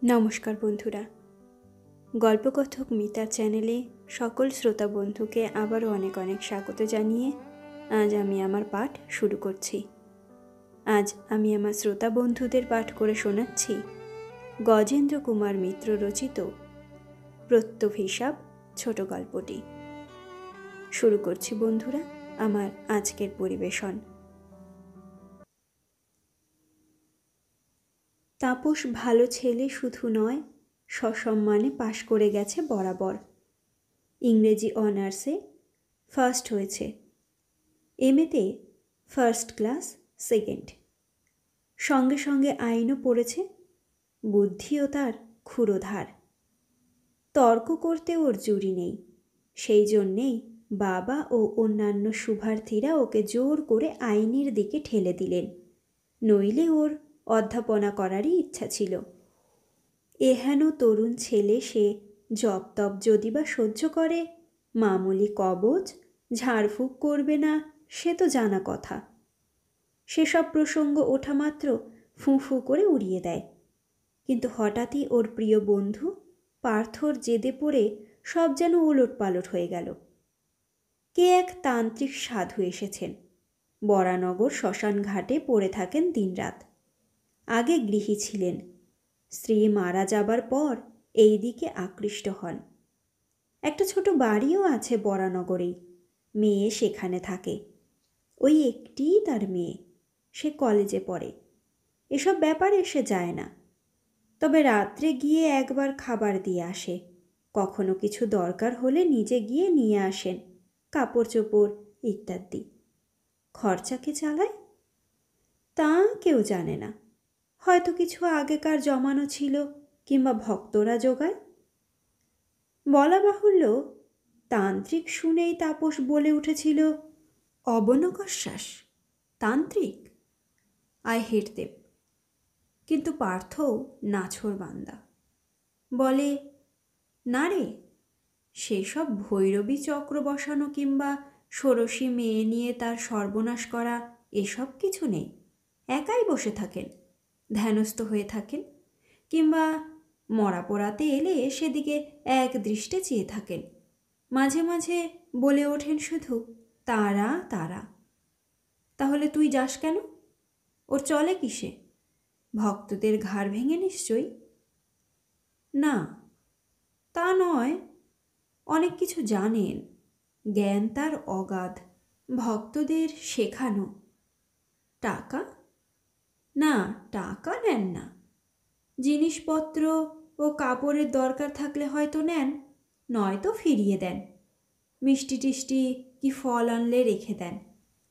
নমস্কার বন্ধুরা, গল্পকথক মিতার চ্যানেলে সকল শ্রোতা বন্ধুকে আবারও অনেক অনেক স্বাগত জানিয়ে আজ আমি আমার পাঠ শুরু করছি। আজ আমি আমার শ্রোতা বন্ধুদের পাঠ করে শোনাচ্ছি গজেন্দ্র কুমার মিত্র রচিত প্রত্যভিশাপ ছোট গল্পটি। শুরু করছি বন্ধুরা আমার আজকের পরিবেশন। তাপস ভালো ছেলে শুধু নয়, সসম্মানে পাশ করে গেছে বরাবর। ইংরেজি অনার্সে ফার্স্ট হয়েছে, এমএতে ফার্স্ট ক্লাস সেকেন্ড। সঙ্গে সঙ্গে আইনও পড়েছে, বুদ্ধিও তার ক্ষুরোধার। তর্ক করতে ওর জুড়ি নেই, সেই জন্যেই বাবা ও অন্যান্য শুভার্থীরা ওকে জোর করে আইনের দিকে ঠেলে দিলেন, নইলে ওর অধ্যাপনা করারই ইচ্ছা ছিল। এহেন তরুণ ছেলে সে জপ তপ যদি বা সহ্য করে, মামুলি কবচ ঝাড়ফুঁক করবে না সে তো জানা কথা। সেসব প্রসঙ্গ ওঠা মাত্র ফুঁ ফুঁ করে উড়িয়ে দেয়। কিন্তু হঠাৎই ওর প্রিয় বন্ধু পার্থর জেদে পড়ে সব যেন ওলটপালট হয়ে গেল। কে এক তান্ত্রিক সাধু এসেছেন, বরানগর শ্মশান ঘাটে পড়ে থাকেন দিনরাত। আগে গৃহী ছিলেন, স্ত্রী মারা যাবার পর এই দিকে আকৃষ্ট হন। একটা ছোট বাড়িও আছে বরানগরেই, মেয়ে সেখানে থাকে। ওই একটিই তার মেয়ে, সে কলেজে পড়ে। এসব ব্যাপারে সে যায় না, তবে রাত্রে গিয়ে একবার খাবার দিয়ে আসে। কখনো কিছু দরকার হলে নিজে গিয়ে নিয়ে আসেন, কাপড় চোপড় ইত্যাদি। খরচাকে চালায় তা কেউ জানে না, হয়তো কিছু আগেকার জমানো ছিল কিংবা ভক্তরা জোগায়। বলা বাহুল্য, তান্ত্রিক শুনেই তাপস বলে উঠেছিল, অবনকশ্বাস তান্ত্রিক, আই হেট দেম। কিন্তু পার্থও নাছোড়বান্দা, বলে না রে, সেসব ভৈরবী চক্র বসানো কিংবা ষোড়শী মেয়ে নিয়ে তার সর্বনাশ করা এসব কিছু নেই। একাই বসে থাকেন, ধ্যানস্থ হয়ে থাকেন, কিংবা মরা পোড়াতে এলে সেদিকে এক দৃষ্টে চেয়ে থাকেন। মাঝে মাঝে বলে ওঠেন শুধু তারা তারা। তাহলে তুই যাস কেন? ওর চলে কিসে? ভক্তদের ঘাড় ভেঙে নিশ্চয়ই? না, তা নয়, অনেক কিছু জানেন, জ্ঞান তার অগাধ, ভক্তদের শেখানো। টাকা? না, টাকা নেন না। জিনিসপত্র ও কাপড়ের দরকার থাকলে হয়তো নেন, নয়তো ফিরিয়ে দেন। মিষ্টি টিষ্টি কি ফল আনলে রেখে দেন।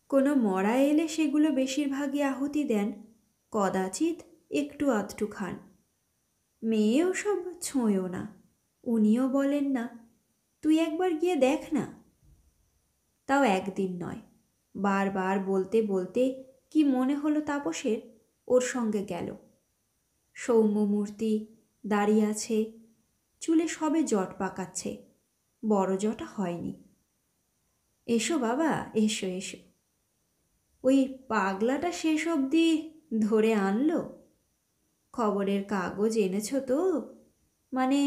কোনো মরা এলে সেগুলো বেশিরভাগই আহুতি দেন, কদাচিৎ একটু আধটু খান। মেয়েও সব ছোঁয়ও না, উনিও বলেন না, তুই একবার গিয়ে দেখ না। তাও একদিন নয়, বারবার বলতে বলতে কি মনে হলো তাপসের, ওর সঙ্গে গেল। সৌম্যমূর্তি দাঁড়িয়ে আছে, চুলে সবে জট পাকাচ্ছে, বড় জটা হয়নি। এসো বাবা, এসো এসো। ওই পাগলাটা শেষ অবধি ধরে আনলো। খবরের কাগজ এনেছ তো? মানে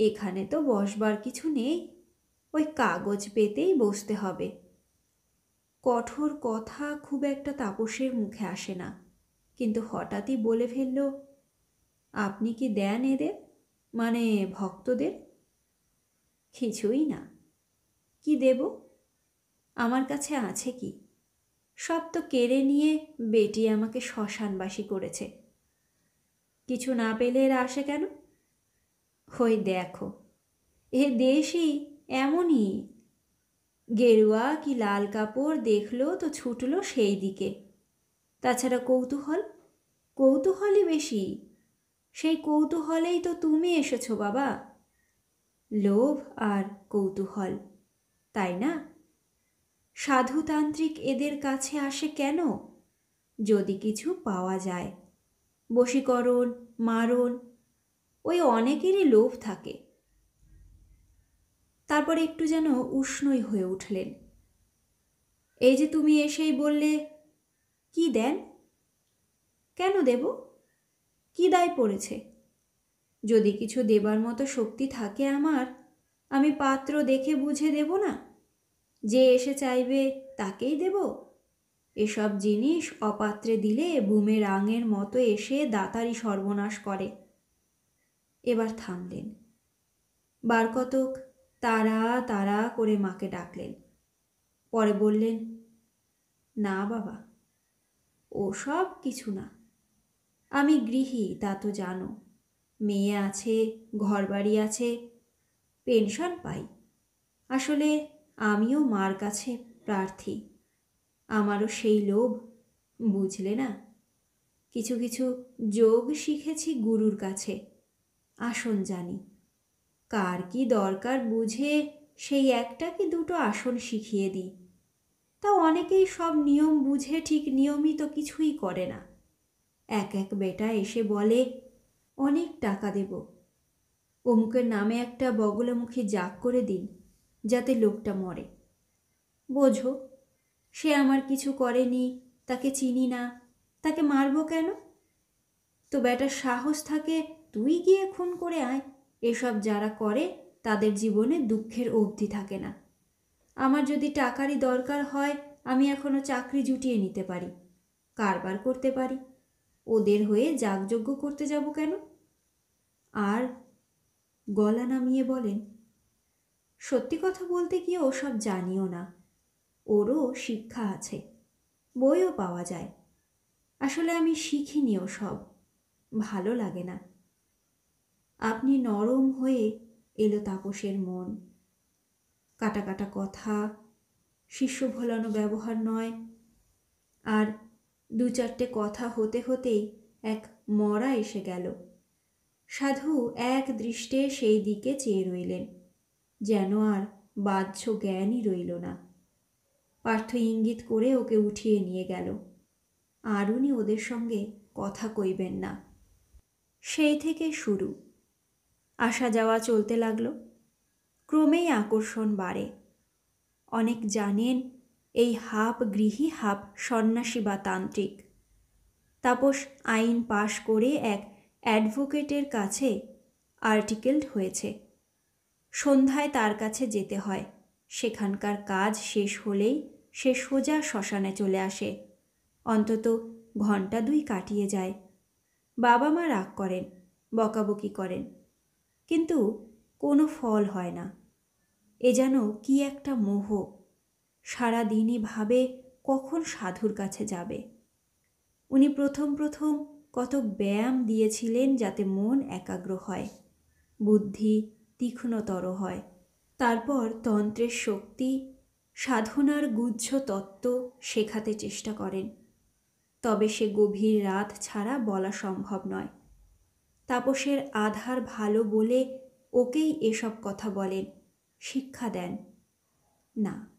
এখানে তো বসবার কিছু নেই, ওই কাগজ পেতেই বসতে হবে। কঠোর কথা খুব একটা তাপসের মুখে আসে না, কিন্তু হঠাৎই বলে ফেলল, আপনি কি দেন এদের, মানে ভক্তদের? কিছুই না। কি দেব? আমার কাছে আছে কি? সব তো কেড়ে নিয়ে বেটি আমাকে শ্মশানবাসী করেছে। কিছু না পেলে এরা আসে কেন? ওই দেখো, এ দেশই এমনই, গেরুয়া কি লাল কাপড় দেখলো তো ছুটলো সেই দিকে। তাছাড়া কৌতূহল, কৌতূহলই বেশি। সেই কৌতূহলেই তো তুমি এসেছো বাবা। লোভ আর কৌতূহল, তাই না? সাধুতান্ত্রিক এদের কাছে আসে কেন? যদি কিছু পাওয়া যায়, বশীকরণ, মারণ, ওই অনেকেরই লোভ থাকে। তারপর একটু যেন উষ্ণই হয়ে উঠলেন। এই যে তুমি এসেই বললে, কি দেন? কেন দেব? কি দায় পড়েছে? যদি কিছু দেবার মতো শক্তি থাকে আমার, আমি পাত্র দেখে বুঝে দেব না? যে এসে চাইবে তাকেই দেব? এসব জিনিস অপাত্রে দিলে বুমেরাঙের মতো এসে দাতারই সর্বনাশ করে। এবার থামলেন। বার কতক তাড়া তাড়া করে মাকে ডাকলেন। পরে বললেন, না বাবা, ও সব কিছু না। আমি গৃহী, তা তো জানো। মেয়ে আছে, ঘরবাড়ি আছে, পেনশন পাই। আসলে আমিও মার কাছে প্রার্থী। আমারও সেই লোভ, বুঝলে না? কিছু কিছু যোগ শিখেছি গুরুর কাছে, আসন জানি। কার কি দরকার বুঝে সেই একটা কি দুটো আসন শিখিয়ে দিই। তা অনেকেই সব নিয়ম বুঝে ঠিক নিয়মিত কিছুই করে না। এক এক বেটা এসে বলে, অনেক টাকা দেব, অমুকের নামে একটা বগলামুখী জাগ করে দিন, যাতে লোকটা মরে। বোঝো, সে আমার কিছু করেনি, তাকে চিনি না, তাকে মারব কেন? তো বেটার সাহস থাকে তুই গিয়ে খুন করে আয়। এসব যারা করে তাদের জীবনে দুঃখের অবধি থাকে না। আমার যদি টাকারই দরকার হয়, আমি এখনো চাকরি জুটিয়ে নিতে পারি, কারবার করতে পারি। ওদের হয়ে যাগযজ্ঞ করতে যাব কেন? আর গলা নামিয়ে বলেন, সত্যি কথা বলতে গিয়ে ওসব জানিও না। ওরও শিক্ষা আছে, বইও পাওয়া যায়। আসলে আমি শিখিনি ওসব, ভালো লাগে না। আপনি নরম হয়ে এলো তাপসের মন। কাটা কাটা কথা, শিষ্য ভোলানো ব্যবহার নয়। আর দু চারটে কথা হতে হতেই এক মরা এসে গেল। সাধু এক দৃষ্টে সেই দিকে চেয়ে রইলেন, যেন আর বাহ্য জ্ঞানই রইল না। পার্থ ইঙ্গিত করে ওকে উঠিয়ে নিয়ে গেল। আর উনি ওদের সঙ্গে কথা কইবেন না। সেই থেকে শুরু। আসা যাওয়া চলতে লাগলো। ক্রমেই আকর্ষণ বাড়ে। অনেক জানেন এই হাফ গৃহী হাফ সন্ন্যাসী বা তান্ত্রিক। তাপস আইন পাশ করে এক অ্যাডভোকেটের কাছে আর্টিকেলড হয়েছে। সন্ধ্যায় তার কাছে যেতে হয়। সেখানকার কাজ শেষ হলেই সে সোজা শ্মশানে চলে আসে। অন্তত ঘণ্টা দুই কাটিয়ে যায়। বাবা মা রাগ করেন, বকাবকি করেন, কিন্তু কোনো ফল হয় না। এ যেন কি একটা মোহ। সারা দিনই ভাবে কখন সাধুর কাছে যাবে। উনি প্রথম প্রথম কত ব্যায়াম দিয়েছিলেন যাতে মন একাগ্র হয়, বুদ্ধি তীক্ষ্ণতর হয়। তারপর তন্ত্রের শক্তি, সাধনার গুহ্য তত্ত্ব শেখাতে চেষ্টা করেন। তবে সে গভীর রাত ছাড়া বলা সম্ভব নয়। তাপসের আধার ভালো বলে ওকেই এসব কথা বলেন, শিক্ষা দেন না।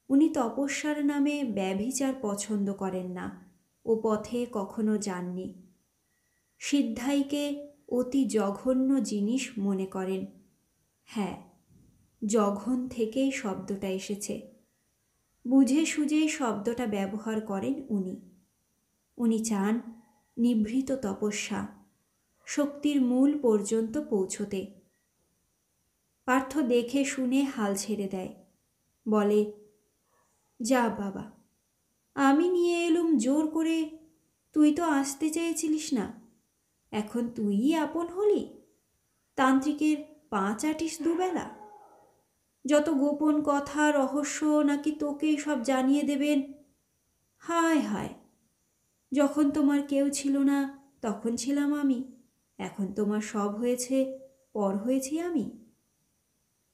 উনি তপস্যার নামে ব্যভিচার পছন্দ করেন না, ও পথে কখনো যাননি। সিদ্ধাইকে অতি জঘন্য জিনিস মনে করেন। হ্যাঁ, জঘন থেকেই শব্দটা এসেছে। বুঝে সুঝেই শব্দটা ব্যবহার করেন উনি। উনি চান নিভৃত তপস্যা, শক্তির মূল পর্যন্ত পৌঁছতে। পার্থ দেখে শুনে হাল ছেড়ে দেয়, বলে, যা বাবা, আমি নিয়ে এলুম জোর করে, তুই তো আসতে চেয়েছিলিস না, এখন তুইই আপন হলি। তান্ত্রিকের পাঁচ আটিস দুবেলা। যত গোপন কথা রহস্য নাকি তোকেই সব জানিয়ে দেবেন। হায় হায়, যখন তোমার কেউ ছিল না তখন ছিলাম আমি, এখন তোমার সব হয়েছে, পর হয়েছি আমি।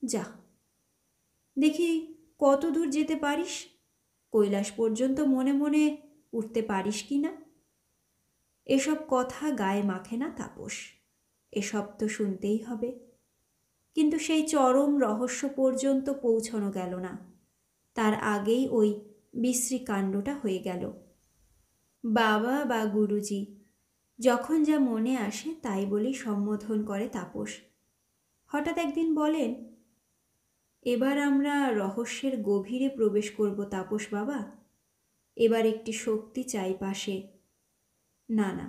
যা, দেখি কত দূর যেতে পারিস, কৈলাস পর্যন্ত মনে মনে উঠতে পারিস কি না। এসব কথা গায়ে মাখে না তাপস। এসব তো শুনতেই হবে। কিন্তু সেই চরম রহস্য পর্যন্ত পৌঁছানো গেল না। তার আগেই ওই বিশ্রী কাণ্ডটা হয়ে গেল। বাবা বা গুরুজি, যখন যা মনে আসে তাই বলেই সম্বোধন করে তাপস। হঠাৎ একদিন বলেন, এবার আমরা রহস্যের গভীরে প্রবেশ করব তাপস বাবা। এবার একটি শক্তি চাই পাশে। না না,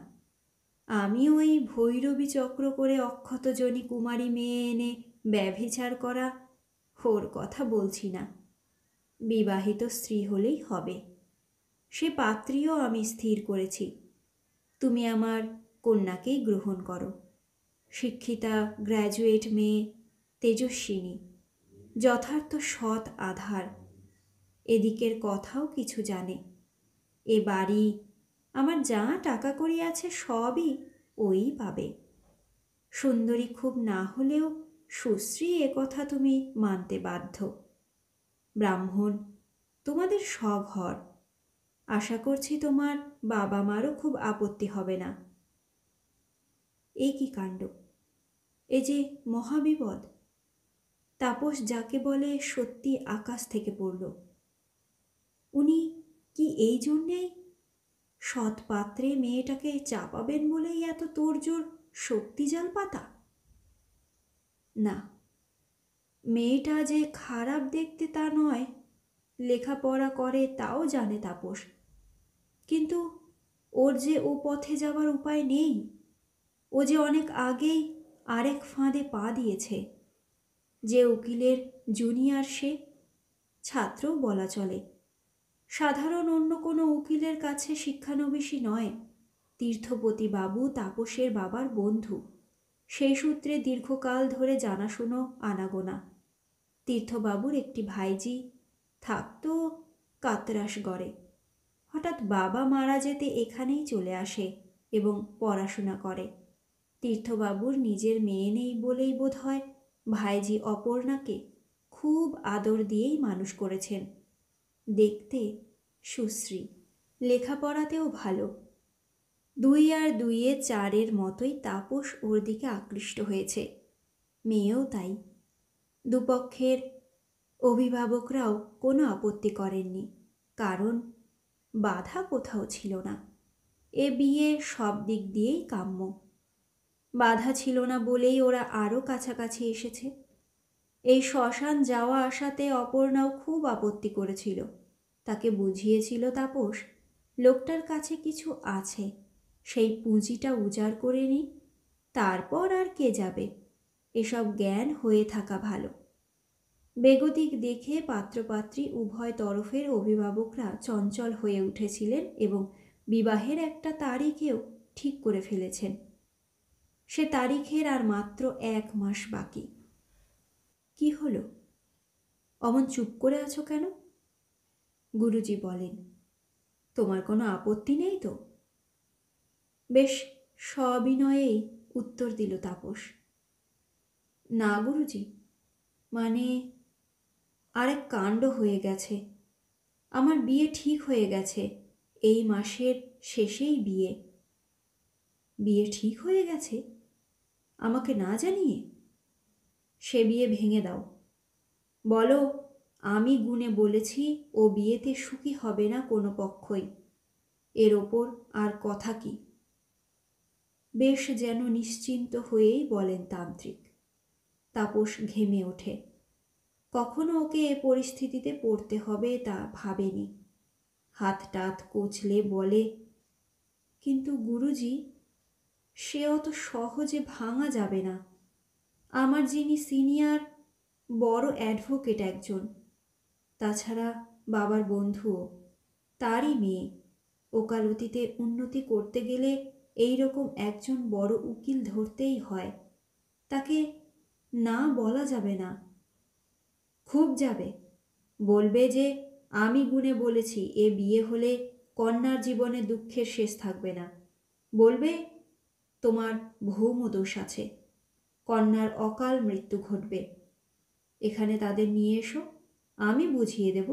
আমি ওই ভৈরবী চক্র করে অক্ষতজনী কুমারী মেয়ে এনে ব্যভিচার করা ওর কথা বলছি না। বিবাহিত স্ত্রী হলেই হবে। সে পাত্রীও আমি স্থির করেছি। তুমি আমার কন্যাকেই গ্রহণ করো। শিক্ষিতা, গ্র্যাজুয়েট মেয়ে, তেজস্বিনী, যথার্থ সৎ আধার, এদিকের কথাও কিছু জানে। এ বাড়ি, আমার যা টাকা কড়ি আছে সবই ওই পাবে। সুন্দরী খুব না হলেও সুশ্রী, এ কথা তুমি মানতে বাধ্য। ব্রাহ্মণ, তোমাদের স্বঘর। আশা করছি তোমার বাবা মারও খুব আপত্তি হবে না। এ কি কাণ্ড! এ যে মহাবিপদ। তাপস যাকে বলে সত্যি আকাশ থেকে পড়ল। উনি কি এই জন্যেই সৎ পাত্রে মেয়েটাকে চাপাবেন বলেই এত তোড়জোড় শক্তিজাল পাতা? না, মেয়েটা যে খারাপ দেখতে তা নয়, লেখাপড়া করে তাও জানে তাপস। কিন্তু ওর যে ও পথে যাবার উপায় নেই। ও যে অনেক আগেই আরেক ফাঁদে পা দিয়েছে। যে উকিলের জুনিয়র, সে ছাত্রও বলা চলে। সাধারণ অন্য কোনো উকিলের কাছে শিক্ষানবিশী নয়। তীর্থপতি বাবু তাপসের বাবার বন্ধু। সেই সূত্রে দীর্ঘকাল ধরে জানাশুনো আনাগোনা। তীর্থবাবুর একটি ভাইজি থাকতো কাতরাসগড়ে। হঠাৎ বাবা মারা যেতে এখানেই চলে আসে এবং পড়াশোনা করে। তীর্থবাবুর নিজের মেয়ে নেই বলেই বোধ হয় ভাইজি অপর্ণাকে খুব আদর দিয়েই মানুষ করেছেন। দেখতে সুশ্রী, লেখাপড়াতেও ভালো। 2 আর 2 4 মতোই তাপস ওর দিকে আকৃষ্ট হয়েছে। মেয়েও তাই। দুপক্ষের অভিভাবকরাও কোনো আপত্তি করেননি, কারণ বাধা কোথাও ছিল না। এ বিয়ে সব দিক দিয়েই কাম্য। বাধা ছিল না বলেই ওরা আরও কাছাকাছি এসেছে। এই শ্মশান যাওয়া আসাতে অপর্ণাও খুব আপত্তি করেছিল। তাকে বুঝিয়েছিল তাপস, লোকটার কাছে কিছু আছে, সেই পুঁজিটা উজাড় করে নি, তারপর আর কে যাবে। এসব জ্ঞান হয়ে থাকা ভালো। বেগতিক দেখে পাত্রপাত্রী উভয় তরফের অভিভাবকরা চঞ্চল হয়ে উঠেছিলেন এবং বিবাহের একটা তারিখেও ঠিক করে ফেলেছেন। সে তারিখের আর মাত্র 1 মাস বাকি। কি হলো? অমন চুপ করে আছো কেন? গুরুজি বলেন, তোমার কোনো আপত্তি নেই তো? বেশ সবিনয়েই উত্তর দিল তাপস। না গুরুজি, মানে আরেক কাণ্ড হয়ে গেছে। আমার বিয়ে ঠিক হয়ে গেছে। এই মাসের শেষেই বিয়ে। বিয়ে ঠিক হয়ে গেছে? আমাকে না জানিয়ে? সে বিয়ে ভেঙে দাও। বলো আমি গুণে বলেছি ও বিয়েতে সুখী হবে না কোনো পক্ষই। এর ওপর আর কথা কি? বেশ যেন নিশ্চিন্ত হয়েই বলেন তান্ত্রিক। তাপস ঘেমে ওঠে। কখনো ওকে এ পরিস্থিতিতে পড়তে হবে তা ভাবেনি। হাত টাত কোচলে বলে, কিন্তু গুরুজি, সে অত সহজে ভাঙা যাবে না। আমার যিনি সিনিয়র, বড় অ্যাডভোকেট একজন, তাছাড়া বাবার বন্ধুও, তারই মেয়ে। ওকালতিতে উন্নতি করতে গেলে এই রকম একজন বড় উকিল ধরতেই হয়। তাকে না বলা যাবে না। খুব যাবে। বলবে যে আমি গুণে বলেছি এ বিয়ে হলে কন্যার জীবনে দুঃখের শেষ থাকবে না। বলবে তোমার ভৌম দোষ আছে, কন্যার অকাল মৃত্যু ঘটবে। এখানে তাদের নিয়ে এসো, আমি বুঝিয়ে দেব।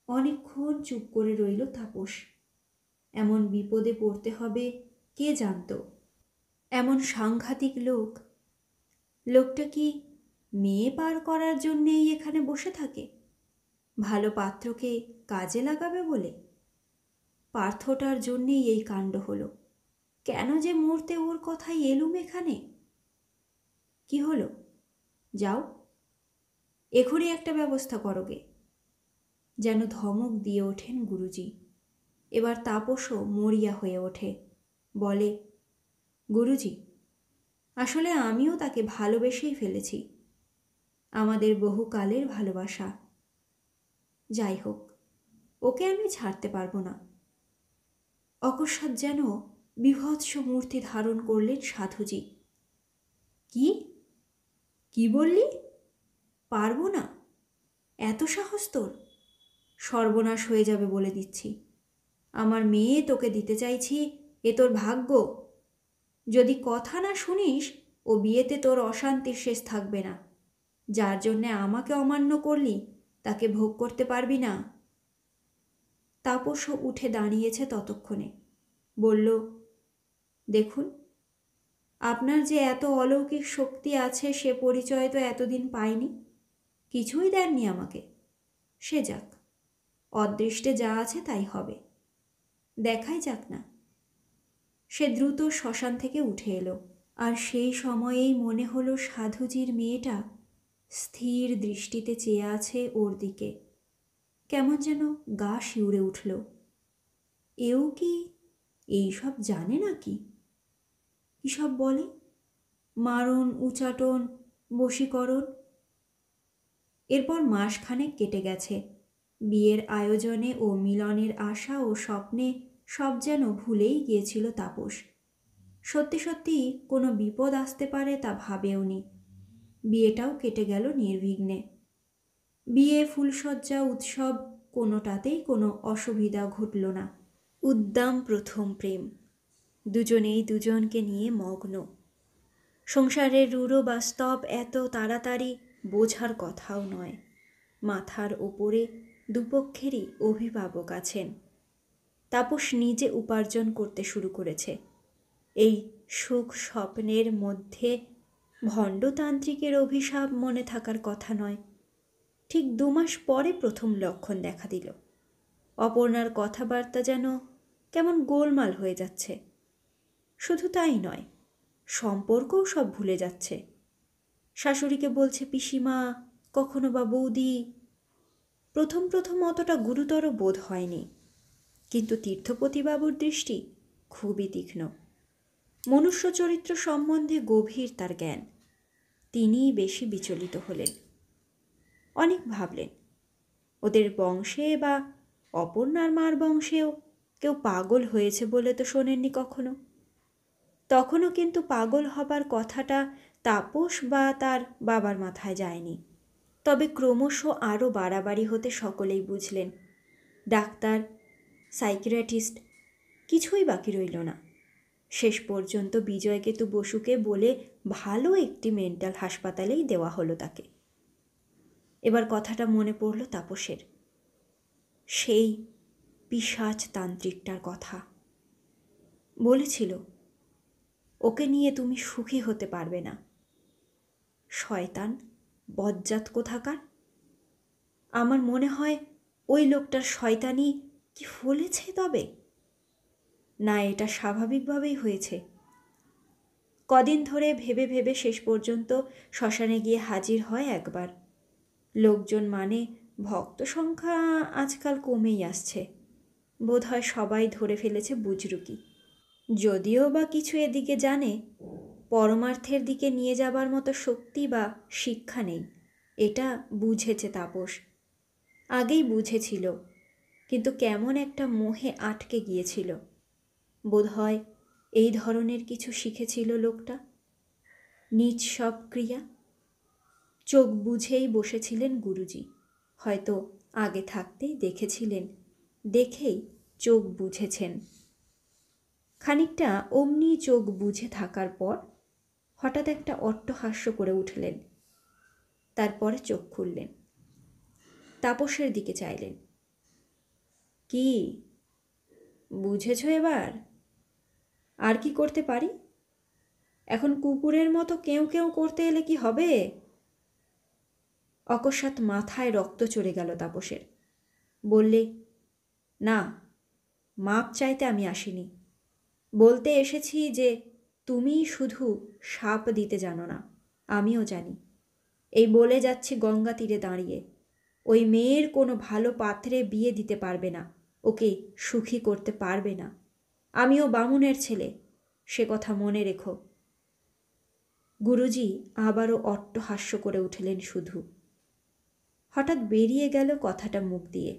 অনেকক্ষণ চুপ করে রইল তাপস। এমন বিপদে পড়তে হবে কে জানত? এমন সাংঘাতিক লোক। লোকটা কি মেয়ে পার করার জন্যেই এখানে বসে থাকে? ভালো পাত্রকে কাজে লাগাবে বলে? পার্থটার জন্যেই এই কাণ্ড হলো। কেন যে মরতে ওর কথাই এলুম এখানে? কি হলো? যাও, এখনই একটা ব্যবস্থা করোগে। যেন ধমক দিয়ে ওঠেন গুরুজি। এবার তাপসও মরিয়া হয়ে ওঠে। বলে, গুরুজি, আসলে আমিও তাকে ভালোবেসেই ফেলেছি। আমাদের বহুকালের ভালোবাসা। যাই হোক, ওকে আমি ছাড়তে পারবো না। অকস্মাৎ যেন বীভৎস মূর্তি ধারণ করলেন সাধুজি। কি কি বললি? পারবো না? এত সাহস তোর? সর্বনাশ হয়ে যাবে বলে দিচ্ছি। আমার মেয়ে তোকে দিতে চাইছি, এ তোর ভাগ্য। যদি কথা না শুনিস, ও বিয়েতে তোর অশান্তির শেষ থাকবে না। যার জন্যে আমাকে অমান্য করলি, তাকে ভোগ করতে পারবি না। তাপসও উঠে দাঁড়িয়েছে ততক্ষণে। বলল, দেখুন, আপনার যে এত অলৌকিক শক্তি আছে সে পরিচয় তো এতদিন পাইনি। কিছুই দেননি আমাকে। সে যাক, অদৃষ্টে যা আছে তাই হবে। দেখাই যাক না। সে দ্রুত শ্মশান থেকে উঠে এলো। আর সেই সময়েই মনে হলো সাধুজির মেয়েটা স্থির দৃষ্টিতে চেয়ে আছে ওর দিকে। কেমন যেন গা শিউরে উঠল। এও কি এইসব জানে নাকি? কী সব বলে? মারণ, উচাটন, বশীকরণ। এরপর মাসখানেক কেটে গেছে। বিয়ের আয়োজনে ও মিলনের আশা ও স্বপ্নে সব যেন ভুলেই গিয়েছিল তাপস। সত্যি সত্যি কোনো বিপদ আসতে পারে তা ভাবেওনি। বিয়েটাও কেটে গেল নির্বিঘ্নে। বিয়ে, ফুলসজ্জা, উৎসব কোনোটাতেই কোনো অসুবিধা ঘটল না। উদ্দাম প্রথম প্রেম। দুজনেই দুজনকে নিয়ে মগ্ন। সংসারের রূঢ় বাস্তব এত তাড়াতাড়ি বোঝার কথাও নয়। মাথার ওপরে দুপক্ষেরই অভিভাবক আছেন। তাপস নিজে উপার্জন করতে শুরু করেছে। এই সুখ স্বপ্নের মধ্যে ভণ্ডতান্ত্রিকের অভিশাপ মনে থাকার কথা নয়। ঠিক 2 মাস পরে প্রথম লক্ষণ দেখা দিল। অপর্ণার কথাবার্তা যেন কেমন গোলমাল হয়ে যাচ্ছে। শুধু তাই নয়, সম্পর্কও সব ভুলে যাচ্ছে। শাশুড়িকে বলছে পিসিমা, কখনো বা বৌদি। প্রথম প্রথম অতটা গুরুতর বোধ হয়নি, কিন্তু তীর্থপতিবাবুর দৃষ্টি খুবই তীক্ষ্ণ। মনুষ্য চরিত্র সম্বন্ধে গভীর তার জ্ঞান। তিনিই বেশি বিচলিত হলেন। অনেক ভাবলেন, ওদের বংশে বা অপর্ণার মার বংশেও কেউ পাগল হয়েছে বলে তো শোনেননি কখনো। তখনও কিন্তু পাগল হবার কথাটা তাপস বা তার বাবার মাথায় যায়নি। তবে ক্রমশ আরও বাড়াবাড়ি হতে সকলেই বুঝলেন। ডাক্তার, সাইকিয়াট্রিস্ট কিছুই বাকি রইল না। শেষ পর্যন্ত বিজয়কেতু বসুকে বলে ভালো একটি মেন্টাল হাসপাতালেই দেওয়া হলো তাকে। এবার কথাটা মনে পড়ল তাপসের, সেই পিশাচ তান্ত্রিকটার কথা। বলেছিল, ওকে নিয়ে তুমি সুখী হতে পারবে না। শয়তান, বজ্জাত কোথাকার। আমার মনে হয় ওই লোকটার শয়তানি কি ফলেছে তবে? না, এটা স্বাভাবিকভাবেই হয়েছে। কদিন ধরে ভেবে ভেবে শেষ পর্যন্ত শ্মশানে গিয়ে হাজির হয় একবার। লোকজন মানে ভক্ত সংখ্যা আজকাল কমেই আসছে। বোধহয় সবাই ধরে ফেলেছে বুজরুকি। যদিও বা কিছু এদিকে জানে, পরমার্থের দিকে নিয়ে যাবার মতো শক্তি বা শিক্ষা নেই, এটা বুঝেছে তাপস। আগেই বুঝেছিল, কিন্তু কেমন একটা মোহে আটকে গিয়েছিল। বোধহয় এই ধরনের কিছু শিখেছিল লোকটা। নিজ সব ক্রিয়া। চোখ বুঝেই বসেছিলেন গুরুজি। হয়তো আগে থাকতেই দেখেছিলেন, দেখেই চোখ বুঝেছেন। খানিকটা অমনি চোখ বুঝে থাকার পর হঠাৎ একটা অট্টহাস্য করে উঠলেন। তারপরে চোখ খুললেন, তাপসের দিকে চাইলেন। কি বুঝেছ এবার? আর কি করতে পারি? এখন কুকুরের মতো কেউ কেউ করতে এলে কি হবে? অকস্মাৎ মাথায় রক্ত চড়ে গেল তাপসের। বললে, না, মাপ চাইতে আমি আসিনি। বলতে এসেছি যে তুমি শুধু সাপ দিতে জানো না, আমিও জানি। এই বলে যাচ্ছি গঙ্গা তীরে দাঁড়িয়ে। ওই মেয়ের কোনো ভালো পাত্রে বিয়ে দিতে পারবে না, ওকে সুখী করতে পারবে না। আমিও বামুনের ছেলে, সে কথা মনে রেখো। গুরুজি আবারও অট্টহাস্য করে উঠলেন শুধু। হঠাৎ বেরিয়ে গেল কথাটা মুখ দিয়ে,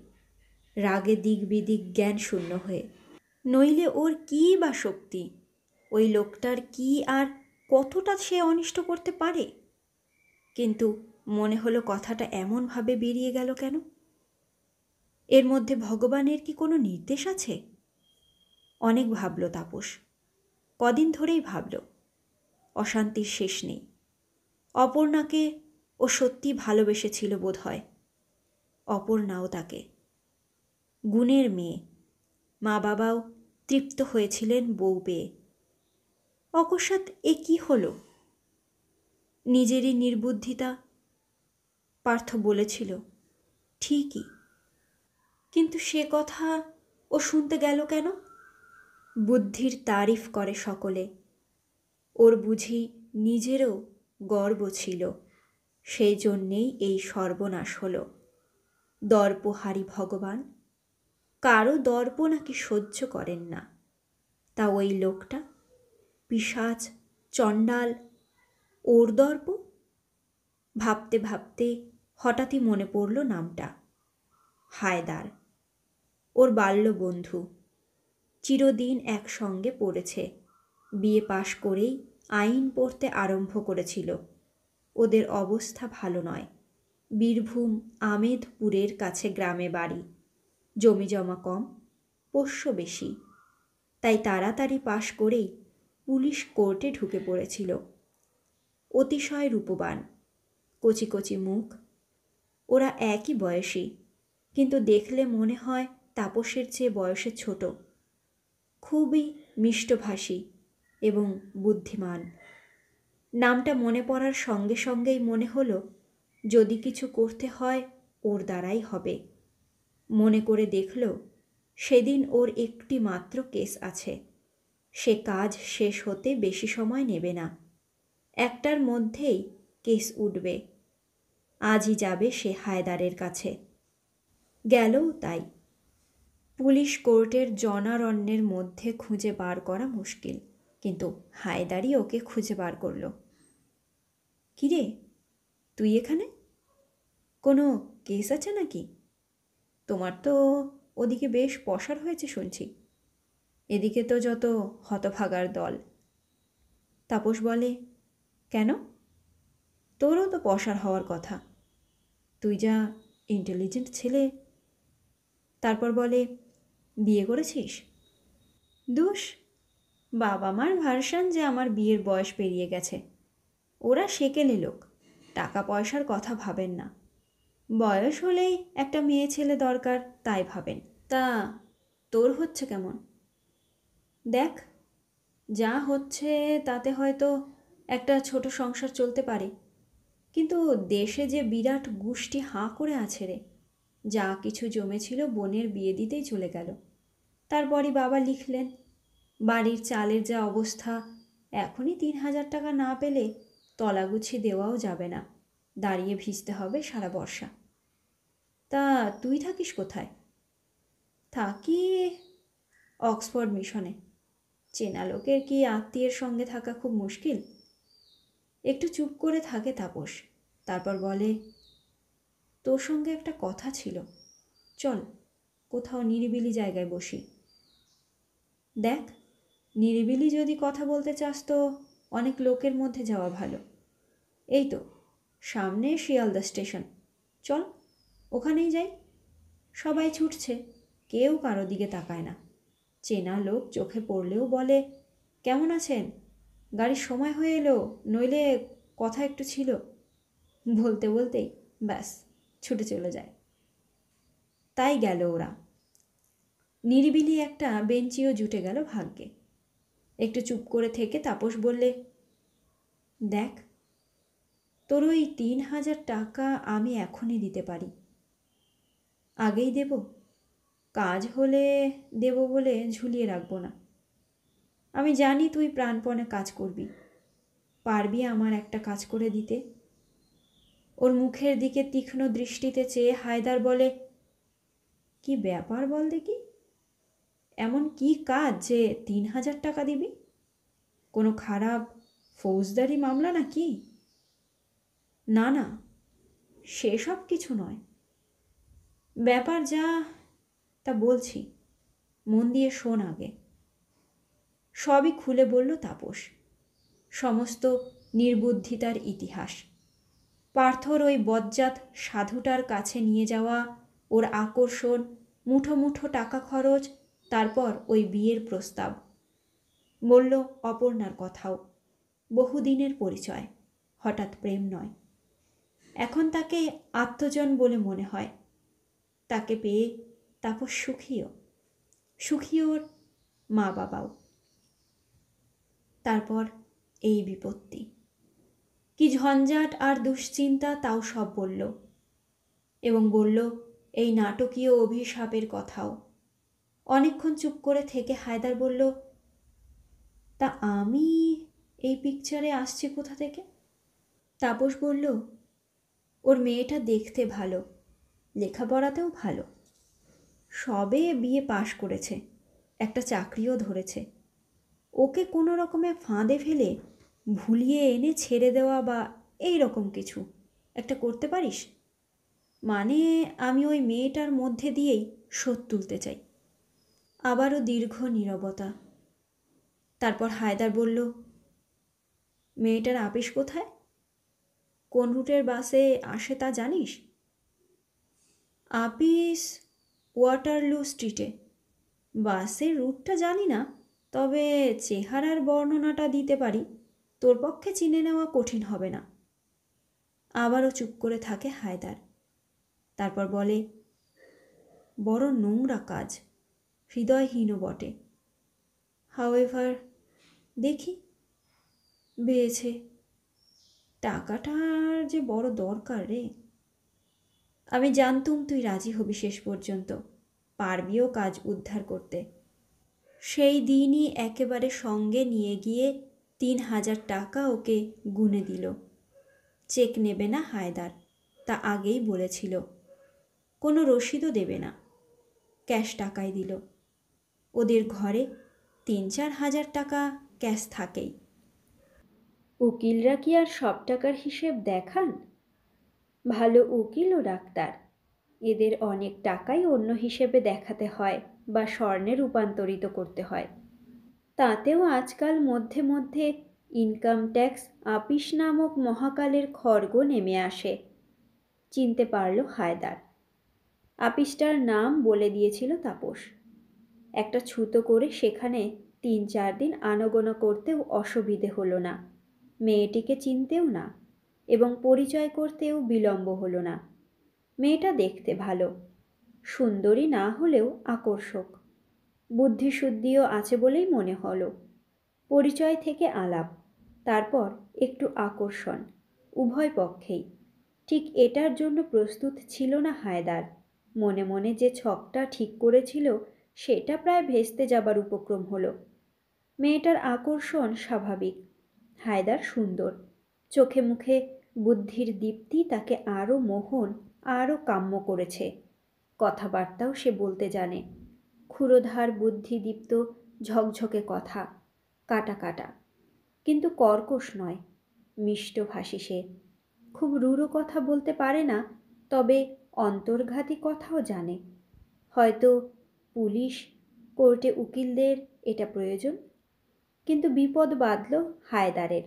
রাগে দিক বিদিক জ্ঞান শূন্য হয়ে। নইলে ওর কী বা শক্তি, ওই লোকটার কি আর কতটা সে অনিষ্ট করতে পারে? কিন্তু মনে হলো কথাটা এমনভাবে বেরিয়ে গেল কেন? এর মধ্যে ভগবানের কি কোনো নির্দেশ আছে? অনেক ভাবল তাপস, কদিন ধরেই ভাবল। অশান্তির শেষ নেই। অপর্ণাকে ও সত্যি ভালোবেসেছিল বোধ হয়। অপর্ণাও তাকে। গুণের মেয়ে, মা বাবাও তৃপ্ত হয়েছিলেন বউ পেয়ে। অকস্মাৎ এ কি হলো? নিজেরই নির্বুদ্ধিতা। পার্থ বলেছিল ঠিকই, কিন্তু সে কথা ও শুনতে গেল কেন? বুদ্ধির তারিফ করে সকলে। ওর বুঝি নিজেরও গর্ব ছিল, সেই জন্যেই এই সর্বনাশ হলো। দর্পহারী ভগবান, কারো দর্প নাকি সহ্য করেন না। তা ওই লোকটা, পিশাচ, চণ্ডাল, ওর দর্প? ভাবতে ভাবতে হঠাৎই মনে পড়ল নামটা, হায়দার। ওর বাল্য বন্ধু, চিরদিন একসঙ্গে পড়েছে। বিয়ে পাশ করেই আইন পড়তে আরম্ভ করেছিল। ওদের অবস্থা ভালো নয়। বীরভূম আমেদপুরের কাছে গ্রামে বাড়ি। জমিজমা কম, পোষ্য বেশি। তাই তাড়াতাড়ি পাশ করেই পুলিশ কোর্টে ঢুকে পড়েছিল। অতিশয় রূপবান, কচি কচি মুখ। ওরা একই বয়সী, কিন্তু দেখলে মনে হয় তাপসের চেয়ে বয়সে ছোট। খুবই মিষ্টভাষী এবং বুদ্ধিমান। নামটা মনে পড়ার সঙ্গে সঙ্গেই মনে হলো যদি কিছু করতে হয় ওর দ্বারাই হবে। মনে করে দেখল সেদিন ওর একটি মাত্র কেস আছে। সে কাজ শেষ হতে বেশি সময় নেবে না, একটার মধ্যেই কেস উঠবে। আজই যাবে সে হায়দারের কাছে। গেলও তাই। পুলিশ কোর্টের জনারণ্যের মধ্যে খুঁজে বার করা মুশকিল, কিন্তু হায়দারই ওকে খুঁজে বার করল। কিরে, তুই এখানে? কোনো কেস আছে নাকি? তোমার তো ওদিকে বেশ পসার হয়েছে শুনছি, এদিকে তো যত হতভাগার দল। তাপস বলে, কেন? তোরও তো পসার হওয়ার কথা, তুই যা ইন্টেলিজেন্ট ছেলে। তারপর বলে, বিয়ে করেছিস? দোষ, বাবা মার ভার্সান যে আমার বিয়ের বয়স পেরিয়ে গেছে। ওরা সেকেলে লোক, টাকা পয়সার কথা ভাবেন না। বয়স হলেই একটা মেয়ে ছেলে দরকার, তাই ভাবেন। তা তোর হচ্ছে কেমন? দেখ, যা হচ্ছে তাতে হয়তো একটা ছোট সংসার চলতে পারে, কিন্তু দেশে যে বিরাট গোষ্ঠী হাঁ করে আছে রে। যা কিছু জমেছিল বোনের বিয়ে দিতেই চলে গেল। তারপরই বাবা লিখলেন, বাড়ির চালের যা অবস্থা, এখনই 3,000 টাকা না পেলে তলাগুছি দেওয়াও যাবে না, দাঁড়িয়ে ভিজতে হবে সারা বর্ষা। তা তুই থাকিস কোথায়? থাকি অক্সফোর্ড মিশনে। চেনা লোকের কি আত্মীয়ের সঙ্গে থাকা খুব মুশকিল? একটু চুপ করে থাকে তাপস, তারপর বলে, তোর সঙ্গে একটা কথা ছিল, চল কোথাও নিরিবিলি জায়গায় বসি। দেখ, নিরিবিলি যদি কথা বলতে চাস তো অনেক লোকের মধ্যে যাওয়া ভালো। এই তো সামনে শিয়ালদা স্টেশন, চল ওখানেই যাই। সবাই ছুটছে, কেউ কারো দিকে তাকায় না। চেনা লোক চোখে পড়লেও বলে, কেমন আছেন? গাড়ির সময় হয়ে এলো, নইলে কথা একটু ছিল। বলতে বলতেই ব্যাস ছুটে চলে যায়। তাই গেল ওরা। নিরিবিলি একটা বেঞ্চিও জুটে গেল ভাগ্যে। একটু চুপ করে থেকে তাপস বললে, দেখ, তোর ওই 3,000 টাকা আমি এখনই দিতে পারি। আগেই দেব, কাজ হলে দেব বলে ঝুলিয়ে রাখবো না। আমি জানি তুই প্রাণপণে কাজ করবি, পারবি আমার একটা কাজ করে দিতে। ওর মুখের দিকে তীক্ষ্ণ দৃষ্টিতে চেয়ে হায়দার বলে, কি ব্যাপার বল দেখি, এমন কি কাজ যে 3,000 টাকা দিবি? কোনো খারাপ ফৌজদারি মামলা নাকি? না না, সেসব কিছু নয়। ব্যাপার যা তা বলছি, মন দিয়ে শোন আগে। সবই খুলে বলল তাপস। সমস্ত নির্বুদ্ধিতার ইতিহাস, পার্থর ওই বজ্জাত সাধুটার কাছে নিয়ে যাওয়া, ওর আকর্ষণ, মুঠো মুঠো টাকা খরচ, তারপর ওই বিয়ের প্রস্তাব। বলল অপর্ণার কথাও, বহুদিনের পরিচয়, হঠাৎ প্রেম নয়। এখন তাকে আত্মজন বলে মনে হয়। তাকে পেয়ে তাপস সুখীও, সুখী ওর মা বাবাও। তারপর এই বিপত্তি, কি ঝঞ্ঝাট আর দুশ্চিন্তা তাও সব বলল, এবং বলল এই নাটকীয় অভিশাপের কথাও। অনেকক্ষণ চুপ করে থেকে হায়দার বলল, তা আমি এই পিকচারে আসছি কোথা থেকে? তাপস বলল, ওর মেয়েটা দেখতে ভালো, লেখাপড়াতেও ভালো, সবে বিয়ে পাশ করেছে, একটা চাকরিও ধরেছে। ওকে কোনো রকমে ফাঁদে ফেলে ভুলিয়ে এনে ছেড়ে দেওয়া বা এই রকম কিছু একটা করতে পারিস? মানে আমি ওই মেয়েটার মধ্যে দিয়েই শোধ তুলতে চাই। আবারও দীর্ঘ নীরবতা। তারপর হায়দার বলল, মেয়েটার আপিস কোথায়? কোন রুটের বাসে আসে তা জানিস? আপিস ওয়াটারলু স্ট্রিটে। বাসের রুটটা জানি না, তবে চেহারার বর্ণনাটা দিতে পারি, তোর পক্ষে চিনে নেওয়া কঠিন হবে না। আবারও চুপ করে থাকে হায়দার। তারপর বলে, বড় নোংরা কাজ, হৃদয়হীনও বটে। হাউএভার দেখি, বেয়েছে। টাকাটার যে বড় দরকার রে। আমি জানতুম তুই রাজি হবি শেষ পর্যন্ত, পারবিও কাজ উদ্ধার করতে। সেই দিনই একেবারে সঙ্গে নিয়ে গিয়ে ৩,০০০ টাকা ওকে গুনে দিল। চেক নেবে না হায়দার, তা আগেই বলেছিল। কোনো রসিদও দেবে না, ক্যাশ টাকাই দিল। ওদের ঘরে ৩-৪ হাজার টাকা ক্যাশ থাকেই। উকিলরা কি আর সব টাকার হিসেব দেখান? ভালো উকিল ও ডাক্তার, এদের অনেক টাকাই অন্য হিসেবে দেখাতে হয় বা স্বর্ণে রূপান্তরিত করতে হয়। তাতেও আজকাল মধ্যে মধ্যে ইনকাম ট্যাক্স আপিস নামক মহাকালের খড়গ নেমে আসে। চিনতে পারল হায়দার। আপিসটার নাম বলে দিয়েছিল তাপস। একটা ছুতো করে সেখানে ৩-৪ দিন আনাগোনা করতেও অসুবিধে হলো না। মেয়েটিকে চিনতেও না, এবং পরিচয় করতেও বিলম্ব হলো না। মেয়েটা দেখতে ভালো, সুন্দরী না হলেও আকর্ষক। বুদ্ধিশুদ্ধিও আছে বলেই মনে হলো। পরিচয় থেকে আলাপ, তারপর একটু আকর্ষণ, উভয় পক্ষেই। ঠিক এটার জন্য প্রস্তুত ছিল না হায়দার। মনে মনে যে ছকটা ঠিক করেছিল সেটা প্রায় ভেস্তে যাবার উপক্রম হলো। মেয়েটার আকর্ষণ স্বাভাবিক, হায়দার সুন্দর, চোখে মুখে বুদ্ধির দীপ্তি তাকে আরও মোহন, আরও কাম্য করেছে। কথাবার্তাও সে বলতে জানে, ক্ষুরোধার বুদ্ধিদীপ্ত ঝকঝকে কথা, কাটা কাটা, কিন্তু কর্কশ নয়, মিষ্টভাষী সে। খুব রূঢ় কথা বলতে পারে না, তবে অন্তর্ঘাতী কথাও জানে। হয়তো পুলিশ, কোর্টে উকিলদের এটা প্রয়োজন। কিন্তু বিপদ বাধল হায়দারের।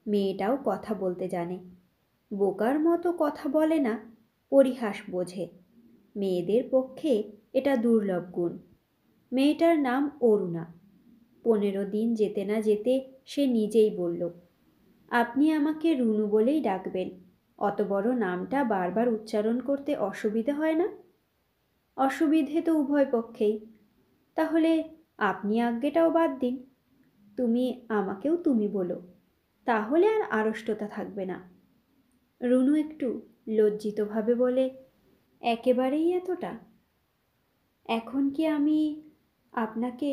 মেয়েটাও কথা বলতে জানে, বোকার মতো কথা বলে না, পরিহাস বোঝে। মেয়েদের পক্ষে এটা দুর্লভ গুণ। মেয়েটার নাম অরুণা। 15 দিন যেতে না যেতে সে নিজেই বলল, আপনি আমাকে রুনু বলেই ডাকবেন। অত বড় নামটা বারবার উচ্চারণ করতে অসুবিধে হয় না? অসুবিধে তো উভয় পক্ষেই। তাহলে আপনি আজ্ঞেটাও বাদ দিন, তুমি আমাকেও তুমি বলো, তাহলে আর আড়ষ্টতা থাকবে না। রুনু একটু লজ্জিতভাবে বলে, একেবারেই এতটা? এখন কি আমি আপনাকে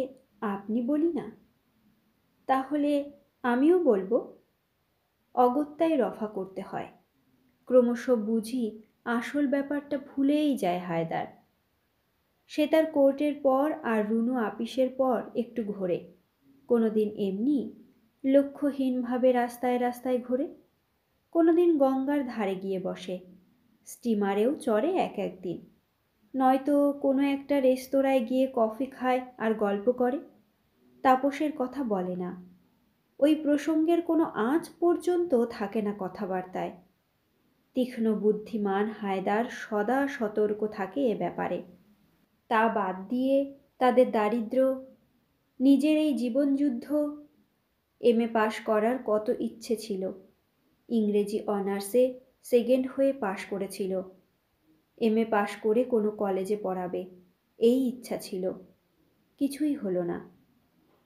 আপনি বলি না? তাহলে আমিও বলবো। অগত্যায় রফা করতে হয়। ক্রমশ বুঝি আসল ব্যাপারটা ভুলেই যায় হায়দার। সে তার কোর্টের পর আর রুনু আপিসের পর একটু ঘোরে, কোনো দিন এমনি, লক্ষ্যহীনভাবে রাস্তায় রাস্তায় ঘোরে, কোনোদিন গঙ্গার ধারে গিয়ে বসে, স্টিমারেও চড়ে এক একদিন, নয়তো কোনো একটা রেস্তোরাঁয় গিয়ে কফি খায় আর গল্প করে। তাপসের কথা বলে না, ওই প্রসঙ্গের কোনো আঁচ পর্যন্ত থাকে না কথাবার্তায়। তীক্ষ্ণ বুদ্ধিমান হায়দার সদা সতর্ক থাকে এ ব্যাপারে। তা বাদ দিয়ে তাদের দারিদ্র্য, নিজের এই জীবনযুদ্ধ, এমএ পাশ করার কত ইচ্ছে ছিল। ইংরেজি অনার্সে সেকেন্ড হয়ে পাশ করেছিল। এমএ পাশ করে কোনো কলেজে পড়াবে, এই ইচ্ছা ছিল। কিছুই হলো না।